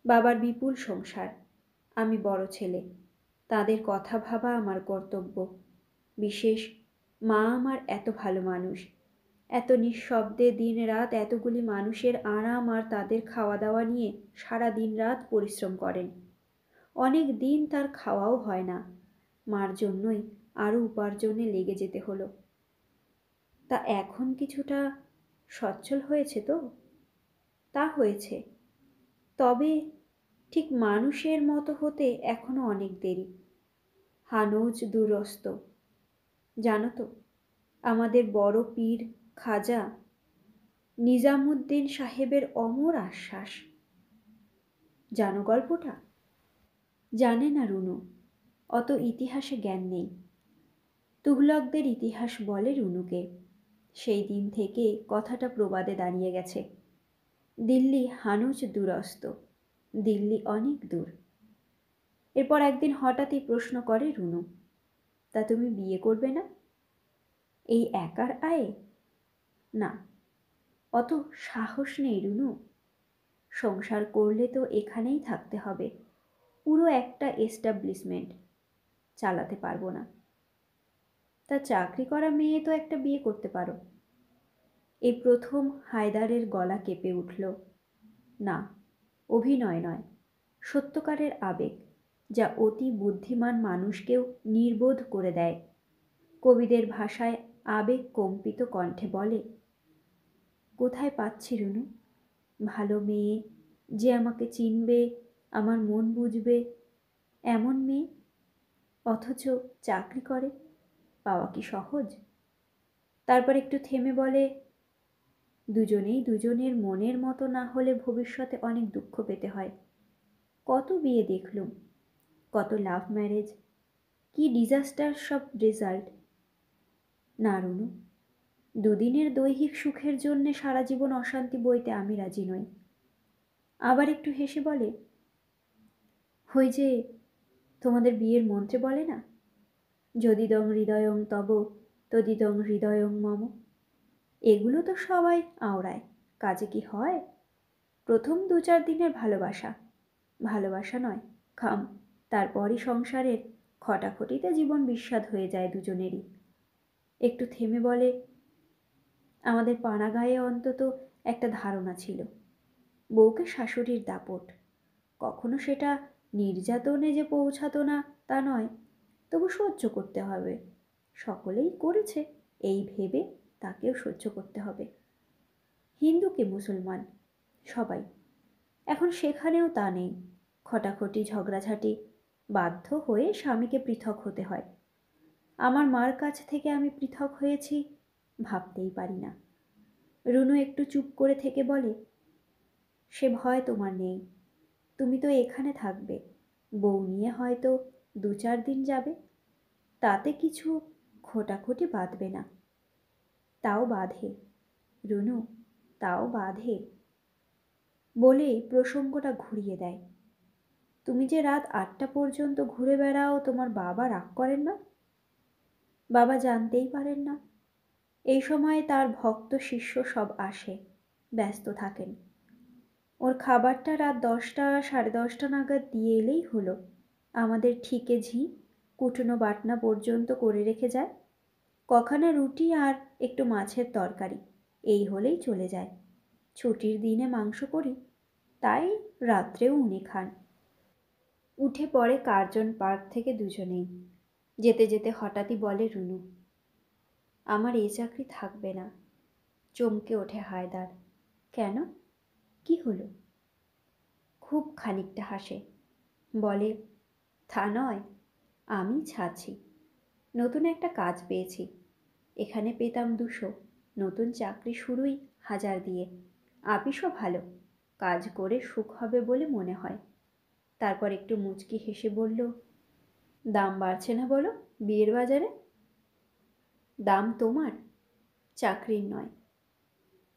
বাবার বিপুল সংসার, আমি বড় ছেলে, তাদের কথা ভাবা আমার কর্তব্য। বিশেষ মা আমার এত ভালো মানুষ, এত নিঃশব্দে দিন রাত এতগুলি মানুষের আরাম আর তাদের খাওয়া দাওয়া নিয়ে সারা দিন রাত পরিশ্রম করেন। অনেক দিন তার খাওয়াও হয় না, মার জন্যই আরও উপার্জনে লেগে যেতে হলো। তা এখন কিছুটা সচ্ছল হয়েছে তো? তা হয়েছে, তবে ঠিক মানুষের মতো হতে এখনো অনেক দেরি। হানুজ দুরস্ত, জানো তো, আমাদের বড় পীর খাজা নিজামুদ্দিন সাহেবের অমর আশ্বাস। জানো গল্পটা? জানে না রুনু, অত ইতিহাসে জ্ঞান নেই। তুঘলকদের ইতিহাস বলে রুনুকে। সেই দিন থেকে কথাটা প্রবাদে দাঁড়িয়ে গেছে। দিল্লি হানুজ দুরস্ত, দিল্লি অনেক দূর। এরপর একদিন হঠাৎই প্রশ্ন করে রুনু, তা তুমি বিয়ে করবে না? এই একার আয়ে? না, অত সাহস নেই রুনু। সংসার করলে তো এখানেই থাকতে হবে, পুরো একটা এস্টাবলিশমেন্ট, চালাতে পারবো না। তা চাকরি করা মেয়ে তো একটা বিয়ে করতে পারো। এই প্রথম হায়দারের গলা কেঁপে উঠল। না, অভিনয় নয়, সত্যকারের আবেগ, যা অতি বুদ্ধিমান মানুষকেও নির্বোধ করে দেয়। কবিদের ভাষায় আবেগ কম্পিত কণ্ঠে বলে, কোথায় পাচ্ছি রুনু ভালো মেয়ে, যে আমাকে চিনবে, আমার মন বুঝবে, এমন মেয়ে? অথচ চাকরি করে, পাওয়া কি সহজ? তারপর একটু থেমে বলে, দুজনেই দুজনের মনের মতো না হলে ভবিষ্যতে অনেক দুঃখ পেতে হয়। কত বিয়ে দেখলুম, কত লাভ ম্যারেজ, কি ডিজাস্টার সব রেজাল্ট। না রুনু, দুদিনের দৈহিক সুখের জন্যে সারা জীবন অশান্তি বইতে আমি রাজি নই। আবার একটু হেসে বলে, ওই যে তোমাদের বিয়ের মন্ত্রে বলে না, যদিদং হৃদয়ং তব তদিদং হৃদয়ং মম। এগুলো তো সবাই আওড়ায়, কাজে কি হয়? প্রথম 2-4 দিনের ভালোবাসা, ভালোবাসা নয় খাম, তারপরই সংসারের খটাখটিতে জীবন বিস্বাদ হয়ে যায় দুজনেরই। একটু থেমে বলে, আমাদের পাড়াগাঁয়ে অন্তত একটা ধারণা ছিল, বউকে শাশুড়ির দাপট। কখনো সেটা নির্যাতনে যে পৌঁছাতো না তা নয়, তবু সহ্য করতে হবে। সকলেই করেছে এই ভেবে তাকেও সহ্য করতে হবে। হিন্দু কি মুসলমান, সবাই। এখন সেখানেও তা নেই, খটাখটি ঝগড়াঝাটি, বাধ্য হয়ে স্বামীকে পৃথক হতে হয়। আমার মার কাছ থেকে আমি পৃথক হয়েছি ভাবতেই পারি না। রুনু একটু চুপ করে থেকে বলে, সে ভয় তোমার নেই, তুমি তো এখানে থাকবে, বউ নিয়ে হয়তো 2-4 দিন যাবে, তাতে কিছু খোটাখুটি বাঁধবে না। তাও বাঁধে রুনু, তাও বাঁধে। বলেই প্রসঙ্গটা ঘুরিয়ে দেয়, তুমি যে রাত 8টা পর্যন্ত ঘুরে বেড়াও, তোমার বাবা রাগ করেন না? বাবা জানতেই পারেন না? এই সময় তার ভক্ত শিষ্য সব আসে, ব্যস্ত থাকেন। ওর খাবারটা রাত 10টা 10:30 নাগাদ দিয়ে এলেই হলো। আমাদের ঠিকে ঝি কুটনো বাটনা পর্যন্ত করে রেখে যায়। কখানা রুটি আর একটু মাছের তরকারি, এই হলেই চলে যায়। ছুটির দিনে মাংস করি, তাই রাত্রেও উনি খান। উঠে পড়ে কার্জন পার্ক থেকে দুজনেই। যেতে যেতে হঠাৎই বলে রুনু, আমার এই চাকরি থাকবে না। চমকে ওঠে হায়দার। কেন, কি হলো? খুব খানিকটা হাসে, বলে, তা নয়, আমি ছাড়ছি। নতুন একটা কাজ পেয়েছি। এখানে পেতাম 200, নতুন চাকরি শুরুই 1000 দিয়ে। আপিসও ভালো, কাজ করে সুখ হবে বলে মনে হয়। তারপর একটু মুচকি হেসে বলল, দাম বাড়ছে না বলো বিয়ের বাজারে? দাম তোমার, চাকরির নয়,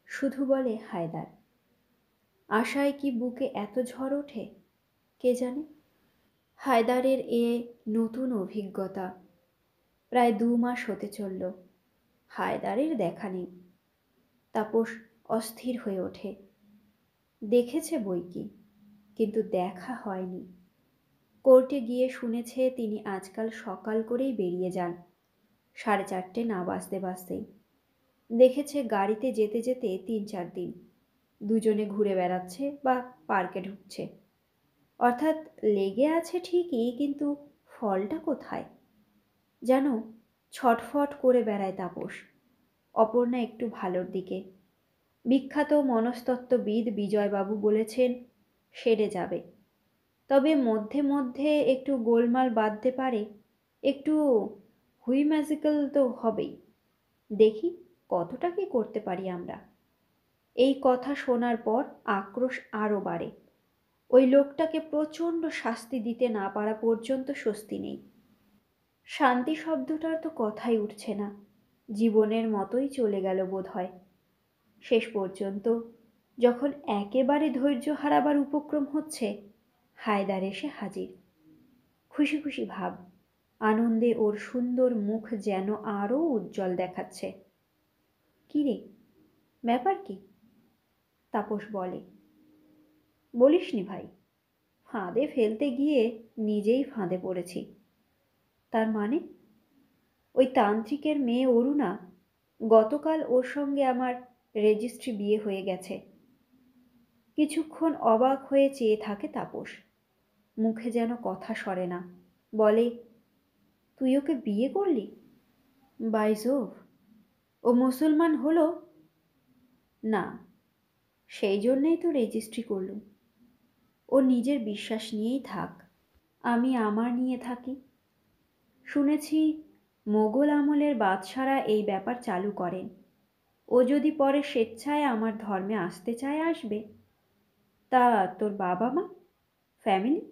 শুধু বলে হায়দার। আশায় কি বুকে এত ঝড় ওঠে কে জানে। হায়দারের এ নতুন অভিজ্ঞতা। প্রায় 2 মাস হতে চলল, হায়দারের দেখা নেই। তাপস অস্থির হয়ে ওঠে। দেখেছে বই কি, কিন্তু দেখা হয়নি। কোর্টে গিয়ে শুনেছে তিনি আজকাল সকাল করেই বেরিয়ে যান, 4:30 না বাজতে বাজতেই। দেখেছে গাড়িতে যেতে যেতে 3-4 দিন দুজনে ঘুরে বেড়াচ্ছে বা পার্কে ঢুকছে। অর্থাৎ লেগে আছে ঠিকই, কিন্তু ফলটা কোথায় যেন ছটফট করে বেড়ায় তাপস। অপর্ণা একটু ভালোর দিকে। বিখ্যাত মনস্তত্ত্ববিদ বিজয়বাবু বলেছেন সেরে যাবে, তবে মধ্যে মধ্যে একটু গোলমাল বাঁধতে পারে, একটু হুইম্যাজিক্যাল তো হবেই। দেখি কতটা কি করতে পারি আমরা। এই কথা শোনার পর আক্রোশ আরও বাড়ে। ওই লোকটাকে প্রচণ্ড শাস্তি দিতে না পারা পর্যন্ত স্বস্তি নেই। শান্তি শব্দটার তো কথাই উঠছে না। জীবনের মতোই চলে গেল বোধ হয়। শেষ পর্যন্ত যখন একেবারে ধৈর্য হারাবার উপক্রম হচ্ছে, হায়দার এসে হাজির। খুশি খুশি ভাব, আনন্দে ওর সুন্দর মুখ যেন আরও উজ্জ্বল দেখাচ্ছে। কী রে, ব্যাপার কি? তাপস বলে, বলিসনি ভাই, ফাঁদে ফেলতে গিয়ে নিজেই ফাঁদে পড়েছি। তার মানে? ওই তান্ত্রিকের মেয়ে অরুণা, গতকাল ওর সঙ্গে আমার রেজিস্ট্রি বিয়ে হয়ে গেছে। কিছুক্ষণ অবাক হয়ে চেয়ে থাকে তাপস। মুখে যেন কথা সরে না। বলে, তুই ওকে বিয়ে করলি? বাই জোভ, ও মুসলমান হলো? না, সেই জন্যেই তো রেজিস্ট্রি করলুম। ও নিজের বিশ্বাস নিয়েই থাক, আমি আমার নিয়ে থাকি। শুনেছি মোগল আমলের বাদশারা এই ব্যাপার চালু করেন। ও যদি পরে স্বেচ্ছায় আমার ধর্মে আসতে চায় আসবে। তা তোর বাবা মা, ফ্যামিলি?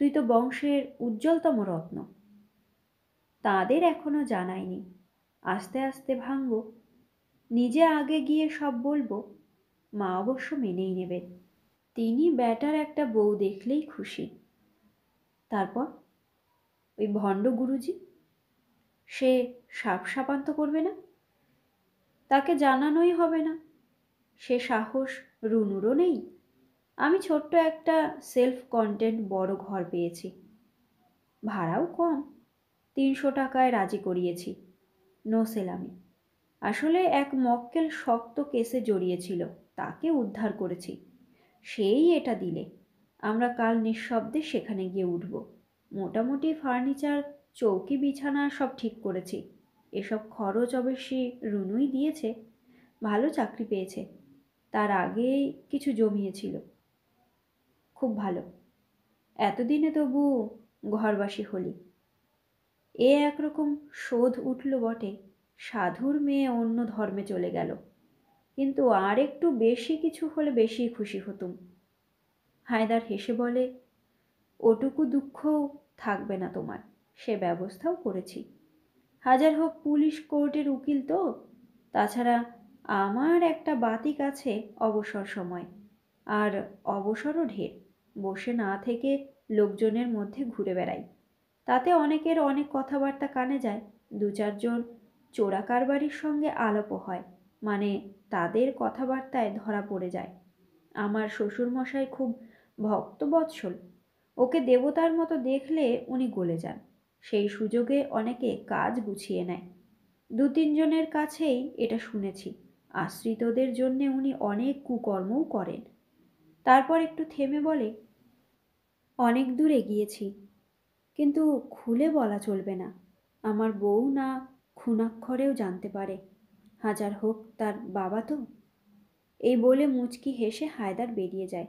তুই তো বংশের উজ্জ্বলতম রত্ন। তাদের এখনো জানাইনি, আস্তে আস্তে ভাঙব। নিজে আগে গিয়ে সব বলবো, মা অবশ্য মেনেই নেবেন। তিনি ব্যাটার একটা বউ দেখলেই খুশি। তারপর ওই ভণ্ড গুরুজি, সে সাপ সাপান্ত করবে না? তাকে জানানোই হবে না, সে সাহস রুনুরও নেই। আমি ছোট্ট একটা সেলফ কন্টেন্ট বড় ঘর পেয়েছি, ভাড়াও কম, 300 টাকায় রাজি করিয়েছি। নো সেলামি। আসলে এক মক্কেল শক্ত কেসে জড়িয়েছিল, তাকে উদ্ধার করেছি। সেই এটা দিলে আমরা কাল নিঃশব্দে সেখানে গিয়ে উঠব। মোটামুটি ফার্নিচার, চৌকি, বিছানা সব ঠিক করেছি। এসব খরচ অবশ্যই রুনুই দিয়েছে। ভালো চাকরি পেয়েছে, তার আগেই কিছু জমিয়েছিল। খুব ভালো, এতদিনে তবু ঘরবাসী হলি। এ একরকম শোধ উঠল বটে, সাধুর মেয়ে অন্য ধর্মে চলে গেল, কিন্তু আর একটু বেশি কিছু হলে বেশি খুশি হতুম। হায়দার হেসে বলে, ওটুকু দুঃখও থাকবে না তোমার, সে ব্যবস্থাও করেছি। হাজার হোক পুলিশ কোর্টের উকিল তো। তাছাড়া আমার একটা বাতিক আছে অবসর সময়, আর অবসরও ঢের। বসে না থেকে লোকজনের মধ্যে ঘুরে বেড়াই, তাতে অনেকের অনেক কথাবার্তা কানে যায়। 2-4 জন চোরা কারবারির সঙ্গে আলাপও হয়, মানে তাদের কথাবার্তায় ধরা পড়ে যায়। আমার শ্বশুরমশাই খুব ভক্তবৎসল, ওকে দেবতার মতো দেখলে উনি গলে যান। সেই সুযোগে অনেকে কাজ গুছিয়ে নেয়। 2-3 জনের কাছেই এটা শুনেছি। আশ্রিতদের জন্যে উনি অনেক কুকর্মও করেন। তারপর একটু থেমে বলে, অনেক দূর এগিয়েছি, কিন্তু খুলে বলা চলবে না। আমার বউ না খুনাক্ষরেও জানতে পারে, হাজার হোক তার বাবা তো। এই বলে মুচকি হেসে হায়দার বেরিয়ে যায়।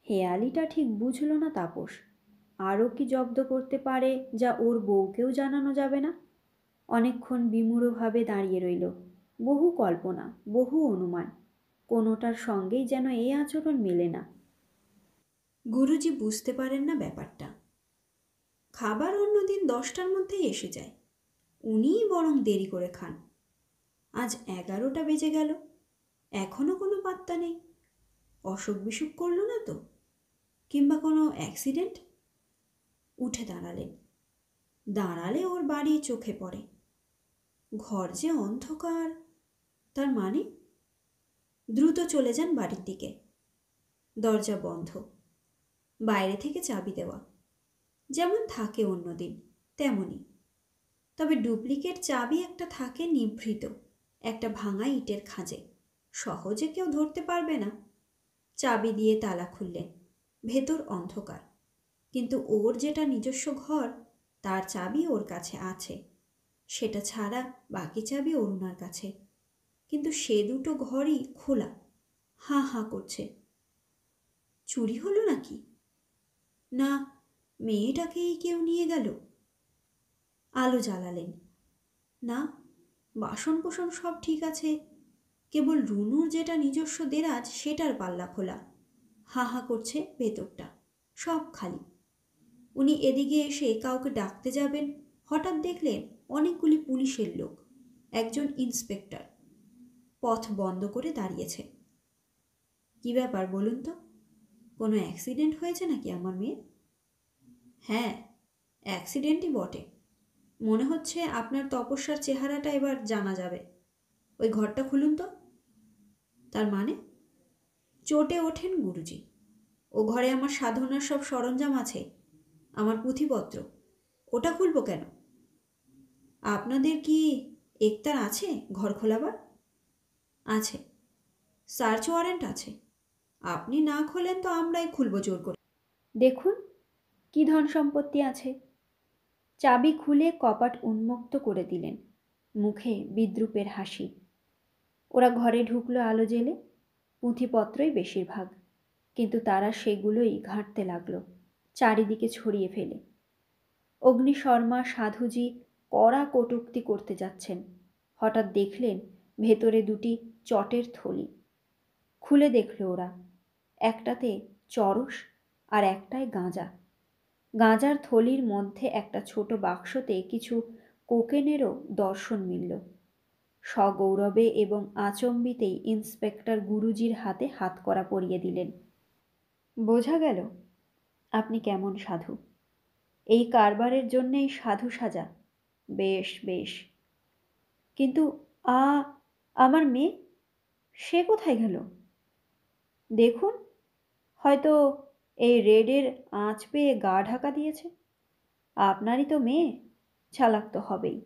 হেয়ালিটা ঠিক বুঝল না তাপস। আরও কি জব্দ করতে পারে যা ওর বউকেও জানানো যাবে না? অনেকক্ষণ বিমূঢ়ভাবে দাঁড়িয়ে রইল। বহু কল্পনা, বহু অনুমান, কোনোটার সঙ্গেই যেন এই আচরণ মেলে না। গুরুজি বুঝতে পারেন না ব্যাপারটা। খাবার অন্যদিন 10টার মধ্যেই এসে যায়, উনিই বরং দেরি করে খান। আজ 11টা বেজে গেল, এখনও কোনো পাত্তা নেই। অসুখ বিসুখ করল না তো? কিংবা কোনো অ্যাক্সিডেন্ট? উঠে দাঁড়ালে ওর বাড়ি চোখে পড়ে। ঘর যে অন্ধকার, তার মানে? দ্রুত চলে যান বাড়ির দিকে। দরজা বন্ধ, বাইরে থেকে চাবি দেওয়া, যেমন থাকে অন্যদিন তেমনই। তবে ডুপ্লিকেট চাবি একটা থাকে নিভৃত একটা ভাঙা ইটের খাঁজে, সহজে কেউ ধরতে পারবে না। চাবি দিয়ে তালা খুললেন। ভেতর অন্ধকার, কিন্তু ওর যেটা নিজস্ব ঘর তার চাবি ওর কাছে আছে। সেটা ছাড়া বাকি চাবি অরুণার কাছে, কিন্তু সে দুটো ঘরই খোলা, হাঁ হাঁ করছে। চুরি হলো নাকি? না মেয়েটাকেই কেউ নিয়ে গেল? আলো জ্বালালেন। না, বাসন কোসন সব ঠিক আছে, কেবল রুনুর যেটা নিজস্ব দেরাজ সেটার পাল্লা খোলা, হাঁ হাঁ করছে ভেতরটা, সব খালি। উনি এদিকে এসে কাউকে ডাকতে যাবেন, হঠাৎ দেখলেন অনেকগুলি পুলিশের লোক, একজন ইন্সপেক্টর পথ বন্ধ করে দাঁড়িয়েছে। কি ব্যাপার বলুন তো? কোনো অ্যাক্সিডেন্ট হয়েছে নাকি আমার মেয়ের? হ্যাঁ, অ্যাক্সিডেন্টই বটে। মনে হচ্ছে আপনার তপস্যার চেহারাটা এবার জানা যাবে। ওই ঘরটা খুলুন তো। তার মানে? চটে ওঠেন গুরুজি। ও ঘরে আমার সাধনার সব সরঞ্জাম আছে, আমার পুঁথিপত্র, ওটা খুলবো কেন? আপনাদের কি একতার আছে ঘর খোলাবার? আছে, সার্চ ওয়ারেন্ট আছে। আপনি না খোলেন তো আমরাই খুলবো জোর করে। দেখুন কি ধন সম্পত্তি আছে। চাবি খুলে কপাট উন্মুক্ত করে দিলেন, মুখে বিদ্রূপের হাসি। ওরা ঘরে ঢুকলো আলো জেলে, পুঁথিপত্রই বেশিরভাগ, কিন্তু তারা সেগুলোই ঘাঁটতে লাগলো, চারিদিকে ছড়িয়ে ফেলে। অগ্নিশর্মা সাধুজি কড়া কটূক্তি করতে যাচ্ছেন, হঠাৎ দেখলেন ভেতরে দুটি চটের থলি। খুলে দেখল ওরা, একটাতে চরস আর একটায় গাঁজা। গাঁজার থলির মধ্যে একটা ছোট বাক্সতে কিছু কোকেনেরও দর্শন মিলল। সগৌরবে এবং আচম্বিতেই ইন্সপেক্টর গুরুজির হাতে হাতকড়া পরিয়ে দিলেন। বোঝা গেল আপনি কেমন সাধু। এই কারবারের জন্যেই সাধু সাজা। বেশ বেশ, কিন্তু আমার মেয়ে, সে কোথায় গেল? দেখুন, হয়তো এই রেডের আঁচ পেয়ে গা ঢাকা দিয়েছে। আপনারই তো মেয়ে, চালাক তো হবেই।